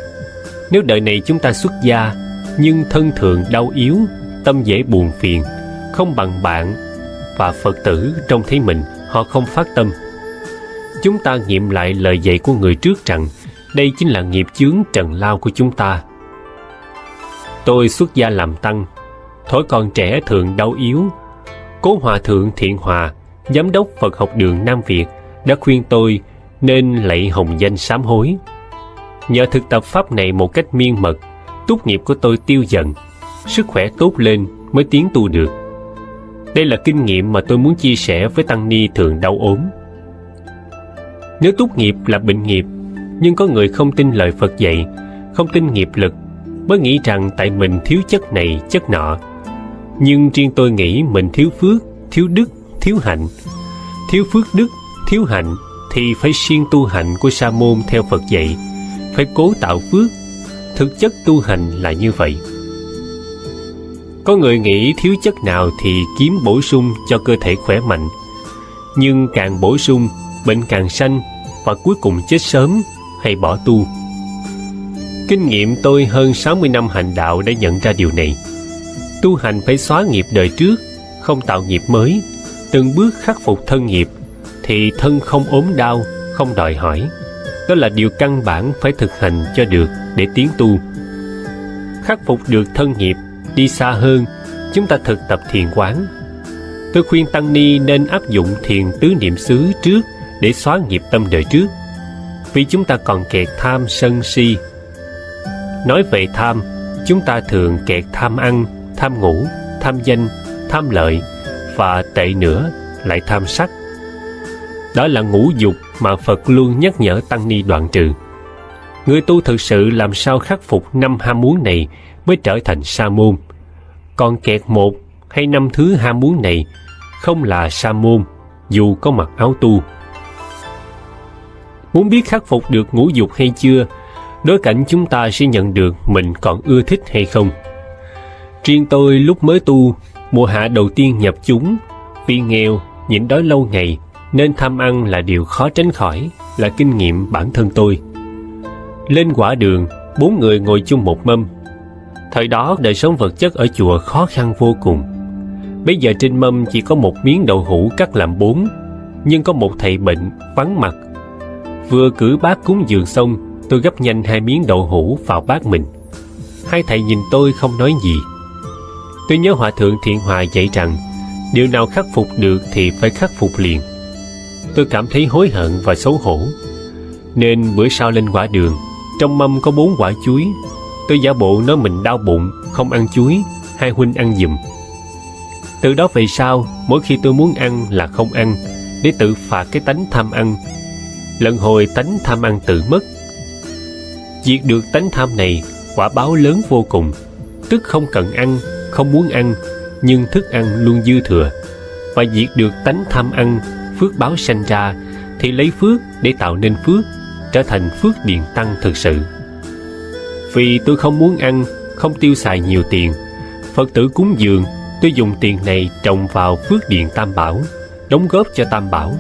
Nếu đời này chúng ta xuất gia, nhưng thân thường đau yếu, tâm dễ buồn phiền, không bằng bạn và Phật tử trông thấy mình, họ không phát tâm. Chúng ta nghiệm lại lời dạy của người trước rằng đây chính là nghiệp chướng trần lao của chúng ta. Tôi xuất gia làm tăng, thổi còn trẻ thường đau yếu. Cố Hòa Thượng Thiện Hòa, Giám đốc Phật học đường Nam Việt, đã khuyên tôi nên lạy hồng danh sám hối. Nhờ thực tập pháp này một cách miên mật, túc nghiệp của tôi tiêu dần, sức khỏe tốt lên mới tiến tu được. Đây là kinh nghiệm mà tôi muốn chia sẻ với tăng ni thường đau ốm. Nếu túc nghiệp là bệnh nghiệp, nhưng có người không tin lời Phật dạy, không tin nghiệp lực, mới nghĩ rằng tại mình thiếu chất này chất nọ. Nhưng riêng tôi nghĩ mình thiếu phước, thiếu đức, thiếu hạnh. Thiếu phước đức, thiếu hạnh thì phải siêng tu hạnh của sa môn theo Phật dạy, phải cố tạo phước. Thực chất tu hành là như vậy. Có người nghĩ thiếu chất nào thì kiếm bổ sung cho cơ thể khỏe mạnh, nhưng càng bổ sung, bệnh càng sanh và cuối cùng chết sớm hay bỏ tu. Kinh nghiệm tôi hơn 60 năm hành đạo đã nhận ra điều này. Tu hành phải xóa nghiệp đời trước, không tạo nghiệp mới, từng bước khắc phục thân nghiệp, thì thân không ốm đau, không đòi hỏi. Đó là điều căn bản phải thực hành cho được để tiến tu. Khắc phục được thân nghiệp, đi xa hơn, chúng ta thực tập thiền quán. Tôi khuyên tăng ni nên áp dụng thiền tứ niệm xứ trước để xóa nghiệp tâm đời trước, vì chúng ta còn kẹt tham sân si. Nói về tham, chúng ta thường kẹt tham ăn, tham ngủ, tham danh, tham lợi, và tệ nữa lại tham sắc. Đó là ngũ dục mà Phật luôn nhắc nhở tăng ni đoạn trừ. Người tu thực sự làm sao khắc phục 5 ham muốn này mới trở thành sa môn. Còn kẹt 1 hay 5 thứ ham muốn này không là sa môn, dù có mặc áo tu. Muốn biết khắc phục được ngũ dục hay chưa, đối cảnh chúng ta sẽ nhận được mình còn ưa thích hay không. Riêng tôi lúc mới tu, mùa hạ đầu tiên nhập chúng, vì nghèo, nhịn đói lâu ngày, nên tham ăn là điều khó tránh khỏi, là kinh nghiệm bản thân tôi. Lên quả đường, 4 người ngồi chung một mâm. Thời đó đời sống vật chất ở chùa khó khăn vô cùng. Bây giờ trên mâm chỉ có một miếng đậu hũ cắt làm 4, nhưng có một thầy bệnh vắng mặt. Vừa cử bát cúng dường xong, tôi gấp nhanh 2 miếng đậu hũ vào bát mình. Hai thầy nhìn tôi không nói gì. Tôi nhớ Hòa Thượng Thiện Hòa dạy rằng điều nào khắc phục được thì phải khắc phục liền. Tôi cảm thấy hối hận và xấu hổ, nên bữa sau lên quả đường, trong mâm có 4 quả chuối. Tôi giả bộ nói mình đau bụng, không ăn chuối, hai huynh ăn giùm. Từ đó về sau, mỗi khi tôi muốn ăn là không ăn, để tự phạt cái tánh tham ăn. Lần hồi tánh tham ăn tự mất. Diệt được tánh tham này, quả báo lớn vô cùng, tức không cần ăn, không muốn ăn, nhưng thức ăn luôn dư thừa. Và diệt được tánh tham ăn, phước báo sanh ra, thì lấy phước để tạo nên phước, trở thành phước điền tăng thực sự. Vì tôi không muốn ăn, không tiêu xài nhiều tiền, Phật tử cúng dường, tôi dùng tiền này trồng vào phước điền tam bảo, đóng góp cho tam bảo,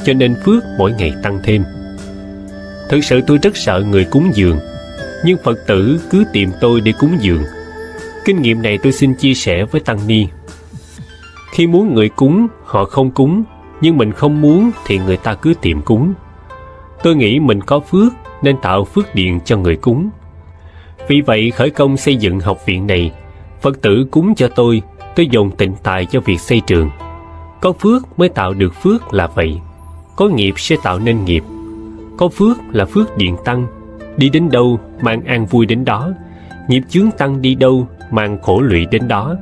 cho nên phước mỗi ngày tăng thêm. Thực sự tôi rất sợ người cúng dường, nhưng Phật tử cứ tìm tôi để cúng dường. Kinh nghiệm này tôi xin chia sẻ với tăng ni. Khi muốn người cúng, họ không cúng, nhưng mình không muốn thì người ta cứ tìm cúng. Tôi nghĩ mình có phước nên tạo phước điền cho người cúng. Vì vậy khởi công xây dựng học viện này, Phật tử cúng cho tôi dồn tịnh tài cho việc xây trường. Có phước mới tạo được phước là vậy. Có nghiệp sẽ tạo nên nghiệp. Có phước là phước điền tăng, đi đến đâu mang an vui đến đó. Nghiệp chướng tăng đi đâu mang khổ lụy đến đó.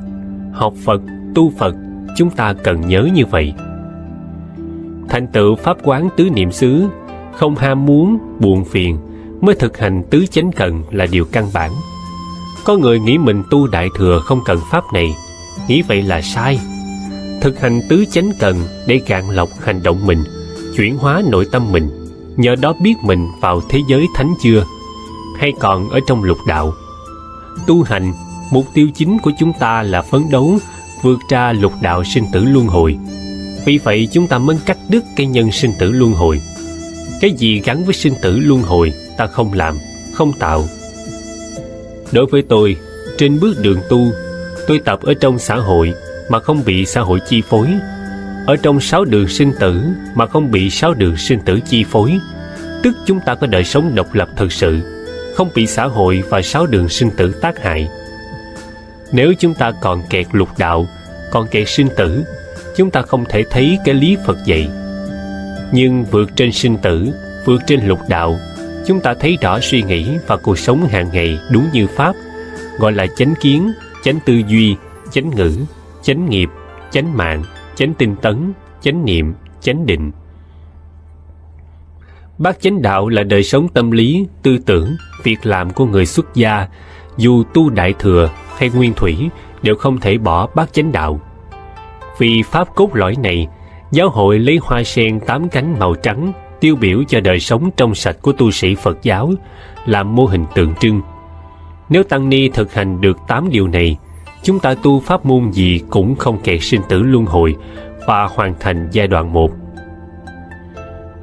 Học Phật, tu Phật, chúng ta cần nhớ như vậy. Thành tựu pháp quán tứ niệm xứ, không ham muốn, buồn phiền, mới thực hành tứ chánh cần là điều căn bản. Có người nghĩ mình tu Đại Thừa không cần pháp này, nghĩ vậy là sai. Thực hành tứ chánh cần để gạn lọc hành động mình, chuyển hóa nội tâm mình, nhờ đó biết mình vào thế giới thánh chưa, hay còn ở trong lục đạo. Tu hành, mục tiêu chính của chúng ta là phấn đấu vượt ra lục đạo sinh tử luân hồi. Vì vậy chúng ta mới cắt đứt cái nhân sinh tử luân hồi. Cái gì gắn với sinh tử luân hồi ta không làm, không tạo. Đối với tôi, trên bước đường tu, tôi tập ở trong xã hội mà không bị xã hội chi phối, ở trong 6 đường sinh tử mà không bị 6 đường sinh tử chi phối. Tức chúng ta có đời sống độc lập thực sự, không bị xã hội và 6 đường sinh tử tác hại. Nếu chúng ta còn kẹt lục đạo, còn kẹt sinh tử, chúng ta không thể thấy cái lý Phật dạy. Nhưng vượt trên sinh tử, vượt trên lục đạo, chúng ta thấy rõ suy nghĩ và cuộc sống hàng ngày đúng như Pháp, gọi là chánh kiến, chánh tư duy, chánh ngữ, chánh nghiệp, chánh mạng, chánh tinh tấn, chánh niệm, chánh định. Bát chánh đạo là đời sống tâm lý, tư tưởng, việc làm của người xuất gia, dù tu Đại Thừa hay Nguyên Thủy đều không thể bỏ bát chánh đạo. Vì pháp cốt lõi này, giáo hội lấy hoa sen 8 cánh màu trắng tiêu biểu cho đời sống trong sạch của tu sĩ Phật giáo, làm mô hình tượng trưng. Nếu tăng ni thực hành được 8 điều này, chúng ta tu pháp môn gì cũng không kẹt sinh tử luân hồi và hoàn thành giai đoạn 1.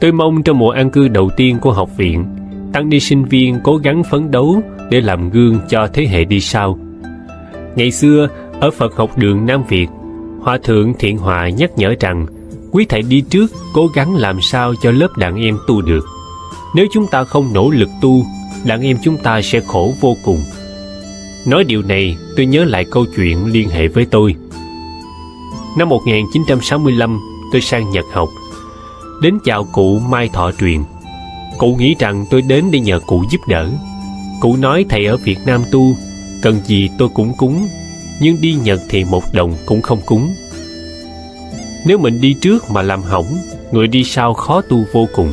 Tôi mong trong mùa an cư đầu tiên của học viện, tăng ni sinh viên cố gắng phấn đấu để làm gương cho thế hệ đi sau. Ngày xưa, ở Phật học đường Nam Việt, Hòa thượng Thiện Hòa nhắc nhở rằng quý thầy đi trước cố gắng làm sao cho lớp đàn em tu được. Nếu chúng ta không nỗ lực tu, đàn em chúng ta sẽ khổ vô cùng. Nói điều này, tôi nhớ lại câu chuyện liên hệ với tôi. Năm 1965, tôi sang Nhật học. Đến chào cụ Mai Thọ Truyền. Cụ nghĩ rằng tôi đến để nhờ cụ giúp đỡ. Cụ nói thầy ở Việt Nam tu, cần gì tôi cũng cúng, nhưng đi Nhật thì 1 đồng cũng không cúng. Nếu mình đi trước mà làm hỏng, người đi sau khó tu vô cùng.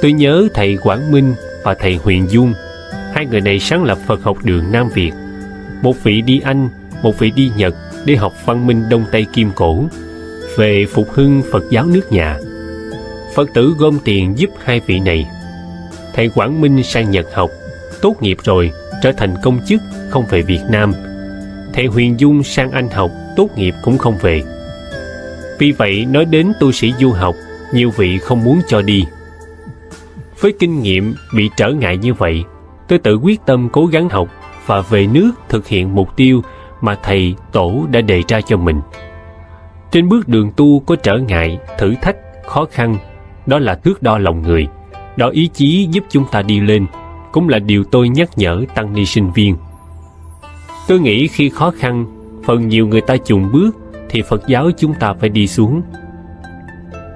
Tôi nhớ thầy Quảng Minh và thầy Huyền Dung, 2 người này sáng lập Phật học đường Nam Việt. Một vị đi Anh, một vị đi Nhật để học văn minh Đông Tây Kim Cổ, về phục hưng Phật giáo nước nhà. Phật tử gom tiền giúp 2 vị này. Thầy Quảng Minh sang Nhật học, tốt nghiệp rồi, trở thành công chức, không về Việt Nam. Thầy Huyền Dung sang Anh học, tốt nghiệp cũng không về. Vì vậy, nói đến tu sĩ du học, nhiều vị không muốn cho đi. Với kinh nghiệm bị trở ngại như vậy, tôi tự quyết tâm cố gắng học và về nước thực hiện mục tiêu mà thầy tổ đã đề ra cho mình. Trên bước đường tu có trở ngại, thử thách, khó khăn, đó là thước đo lòng người, đó ý chí giúp chúng ta đi lên, cũng là điều tôi nhắc nhở tăng ni sinh viên. Tôi nghĩ khi khó khăn, phần nhiều người ta chùn bước, thì Phật giáo chúng ta phải đi xuống.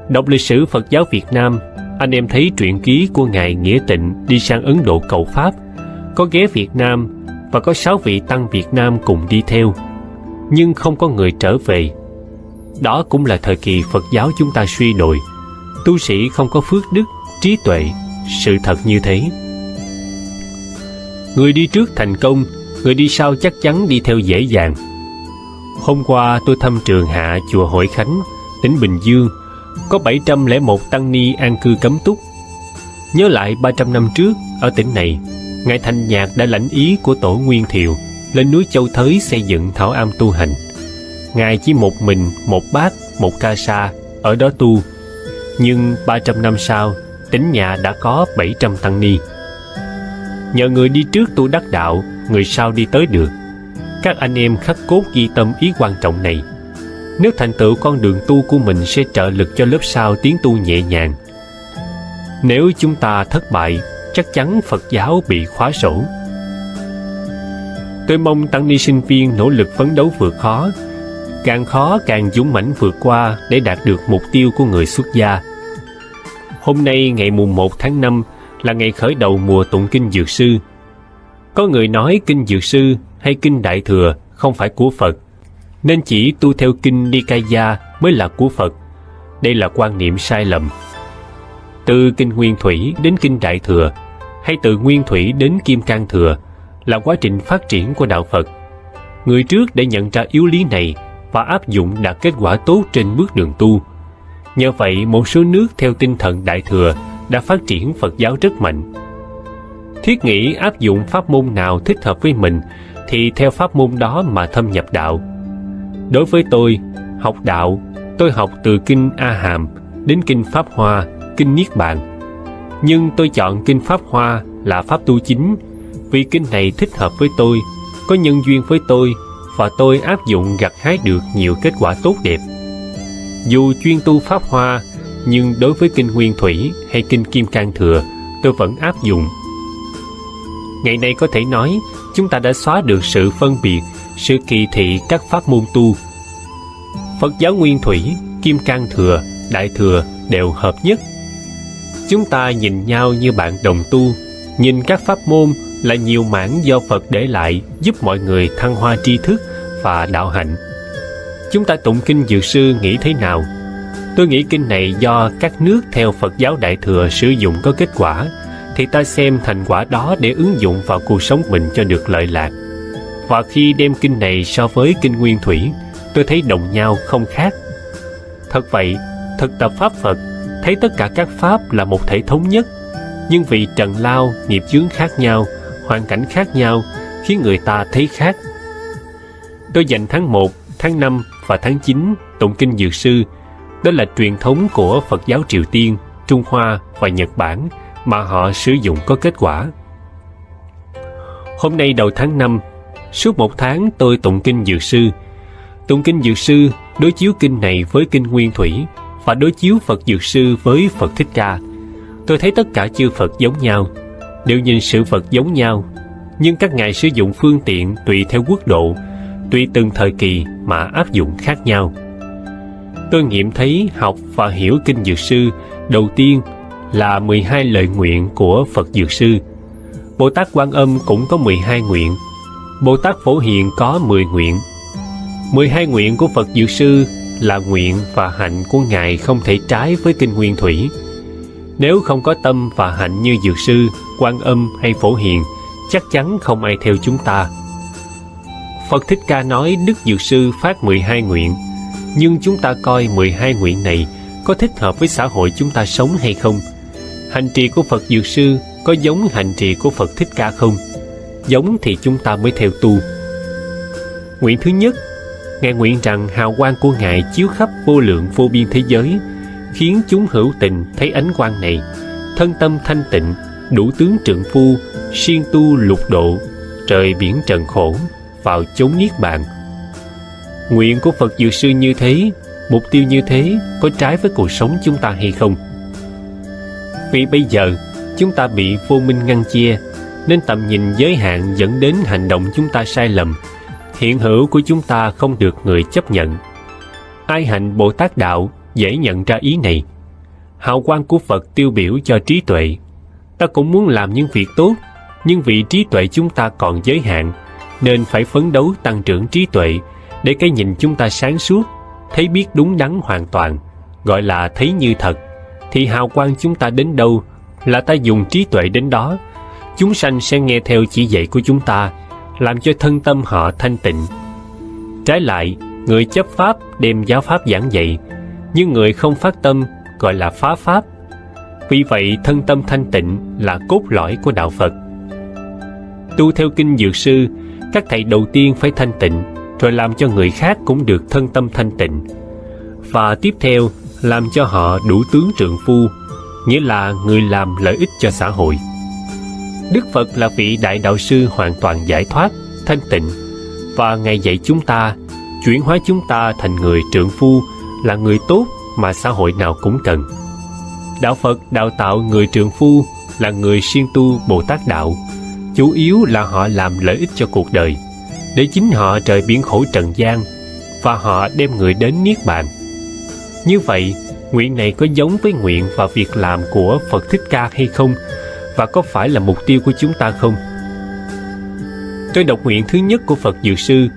Đọc lịch sử Phật giáo Việt Nam, anh em thấy truyện ký của Ngài Nghĩa Tịnh đi sang Ấn Độ cầu Pháp, có ghé Việt Nam và có 6 vị tăng Việt Nam cùng đi theo, nhưng không có người trở về. Đó cũng là thời kỳ Phật giáo chúng ta suy đồi, tu sĩ không có phước đức, trí tuệ, sự thật như thế. Người đi trước thành công, người đi sau chắc chắn đi theo dễ dàng. Hôm qua tôi thăm Trường Hạ chùa Hội Khánh, tỉnh Bình Dương, có 701 tăng ni an cư cấm túc. Nhớ lại 300 năm trước, ở tỉnh này, Ngài Thanh Nhạc đã lãnh ý của Tổ Nguyên Thiệu lên núi Châu Thới xây dựng thảo am tu hành. Ngài chỉ một mình, một bát, một ca sa, ở đó tu. Nhưng 300 năm sau, tỉnh nhà đã có 700 tăng ni. Nhờ người đi trước tu đắc đạo, người sau đi tới được. Các anh em khắc cốt ghi tâm ý quan trọng này. Nếu thành tựu con đường tu của mình sẽ trợ lực cho lớp sau tiến tu nhẹ nhàng. Nếu chúng ta thất bại, chắc chắn Phật giáo bị khóa sổ. Tôi mong tăng ni sinh viên nỗ lực phấn đấu vượt khó, càng khó càng dũng mãnh vượt qua để đạt được mục tiêu của người xuất gia. Hôm nay ngày mùng 1 tháng 5 là ngày khởi đầu mùa tụng kinh Dược Sư. Có người nói kinh Dược Sư hay kinh Đại Thừa không phải của Phật, nên chỉ tu theo kinh Nikaya mới là của Phật. Đây là quan niệm sai lầm. Từ kinh Nguyên Thủy đến kinh Đại Thừa, hay từ nguyên thủy đến kim cang thừa là quá trình phát triển của đạo Phật. Người trước để nhận ra yếu lý này và áp dụng đạt kết quả tốt trên bước đường tu. Nhờ vậy, một số nước theo tinh thần Đại Thừa đã phát triển Phật giáo rất mạnh. Thiết nghĩ áp dụng pháp môn nào thích hợp với mình thì theo pháp môn đó mà thâm nhập đạo. Đối với tôi, học đạo, tôi học từ kinh A Hàm đến kinh Pháp Hoa, kinh Niết Bàn. Nhưng tôi chọn kinh Pháp Hoa là pháp tu chính vì kinh này thích hợp với tôi, có nhân duyên với tôi và tôi áp dụng gặt hái được nhiều kết quả tốt đẹp. Dù chuyên tu Pháp Hoa, nhưng đối với kinh Nguyên Thủy hay kinh Kim Cang Thừa, tôi vẫn áp dụng. Ngày nay có thể nói, chúng ta đã xóa được sự phân biệt, sự kỳ thị các pháp môn tu. Phật giáo Nguyên Thủy, Kim Cang Thừa, Đại Thừa đều hợp nhất. Chúng ta nhìn nhau như bạn đồng tu, nhìn các pháp môn là nhiều mảng do Phật để lại giúp mọi người thăng hoa tri thức và đạo hạnh. Chúng ta tụng kinh Dược Sư nghĩ thế nào? Tôi nghĩ kinh này do các nước theo Phật giáo Đại Thừa sử dụng có kết quả, thì ta xem thành quả đó để ứng dụng vào cuộc sống mình cho được lợi lạc. Và khi đem kinh này so với kinh Nguyên Thủy, tôi thấy đồng nhau không khác. Thật vậy, thực tập Pháp Phật, thấy tất cả các Pháp là một thể thống nhất, nhưng vì trần lao, nghiệp chướng khác nhau, hoàn cảnh khác nhau, khiến người ta thấy khác. Tôi dành tháng 1, tháng 5 và tháng 9 tụng kinh Dược Sư. Đó là truyền thống của Phật giáo Triều Tiên, Trung Hoa và Nhật Bản mà họ sử dụng có kết quả. Hôm nay đầu tháng 5, suốt 1 tháng tôi tụng kinh Dược Sư. Tụng kinh Dược Sư đối chiếu kinh này với kinh Nguyên Thủy và đối chiếu Phật Dược Sư với Phật Thích Ca. Tôi thấy tất cả chư Phật giống nhau, đều nhìn sự vật giống nhau, nhưng các ngài sử dụng phương tiện tùy theo quốc độ, tùy từng thời kỳ mà áp dụng khác nhau. Tôi nghiệm thấy học và hiểu kinh Dược Sư đầu tiên là 12 lời nguyện của Phật Dược Sư. Bồ Tát Quan Âm cũng có 12 nguyện, Bồ Tát Phổ Hiền có 10 nguyện. 12 nguyện của Phật Dược Sư là nguyện và hạnh của ngài không thể trái với kinh Nguyên Thủy. Nếu không có tâm và hạnh như Dược Sư, Quan Âm hay Phổ Hiền, chắc chắn không ai theo chúng ta. Phật Thích Ca nói Đức Dược Sư phát 12 nguyện, nhưng chúng ta coi 12 nguyện này có thích hợp với xã hội chúng ta sống hay không? Hành trì của Phật Dược Sư có giống hành trì của Phật Thích Ca không? Giống thì chúng ta mới theo tu. Nguyện thứ nhất, ngài nguyện rằng hào quang của ngài chiếu khắp vô lượng vô biên thế giới, khiến chúng hữu tình thấy ánh quang này, thân tâm thanh tịnh, đủ tướng trượng phu, siêng tu lục độ, trời biển trần khổ, vào chốn niết bàn. Nguyện của Phật Dược Sư như thế, mục tiêu như thế có trái với cuộc sống chúng ta hay không? Vì bây giờ chúng ta bị vô minh ngăn chia, nên tầm nhìn giới hạn dẫn đến hành động chúng ta sai lầm, hiện hữu của chúng ta không được người chấp nhận. Ai hành Bồ Tát Đạo dễ nhận ra ý này. Hào quang của Phật tiêu biểu cho trí tuệ. Ta cũng muốn làm những việc tốt, nhưng vì trí tuệ chúng ta còn giới hạn, nên phải phấn đấu tăng trưởng trí tuệ để cái nhìn chúng ta sáng suốt, thấy biết đúng đắn hoàn toàn, gọi là thấy như thật. Thì hào quang chúng ta đến đâu là ta dùng trí tuệ đến đó. Chúng sanh sẽ nghe theo chỉ dạy của chúng ta, làm cho thân tâm họ thanh tịnh. Trái lại, người chấp pháp đem giáo pháp giảng dạy, nhưng người không phát tâm gọi là phá pháp. Vì vậy, thân tâm thanh tịnh là cốt lõi của đạo Phật. Tu theo kinh Dược Sư, các thầy đầu tiên phải thanh tịnh, rồi làm cho người khác cũng được thân tâm thanh tịnh. Và tiếp theo, làm cho họ đủ tướng trượng phu, nghĩa là người làm lợi ích cho xã hội. Đức Phật là vị đại đạo sư hoàn toàn giải thoát, thanh tịnh, và ngài dạy chúng ta, chuyển hóa chúng ta thành người trượng phu, là người tốt mà xã hội nào cũng cần. Đạo Phật đào tạo người trượng phu là người siêng tu Bồ Tát Đạo, chủ yếu là họ làm lợi ích cho cuộc đời, để chính họ rời biển khổ trần gian, và họ đem người đến Niết Bàn. Như vậy, nguyện này có giống với nguyện và việc làm của Phật Thích Ca hay không? Và có phải là mục tiêu của chúng ta không? Tôi đọc nguyện thứ nhất của Phật Dược Sư,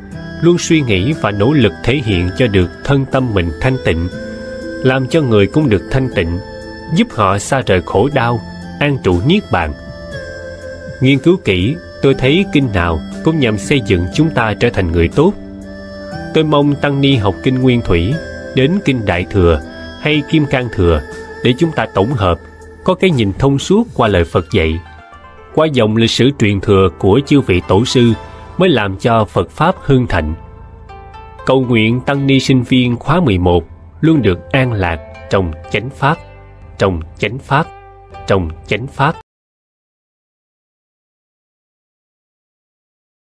luôn suy nghĩ và nỗ lực thể hiện cho được thân tâm mình thanh tịnh, làm cho người cũng được thanh tịnh, giúp họ xa rời khổ đau, an trụ Niết Bàn. Nghiên cứu kỹ, tôi thấy kinh nào cũng nhằm xây dựng chúng ta trở thành người tốt. Tôi mong tăng ni học kinh Nguyên Thủy đến kinh Đại Thừa hay Kim Cang Thừa để chúng ta tổng hợp, có cái nhìn thông suốt qua lời Phật dạy. Qua dòng lịch sử truyền thừa của chư vị tổ sư mới làm cho Phật Pháp hưng thịnh. Cầu nguyện tăng ni sinh viên khóa 11 luôn được an lạc trong chánh pháp, trong chánh pháp, trong chánh pháp.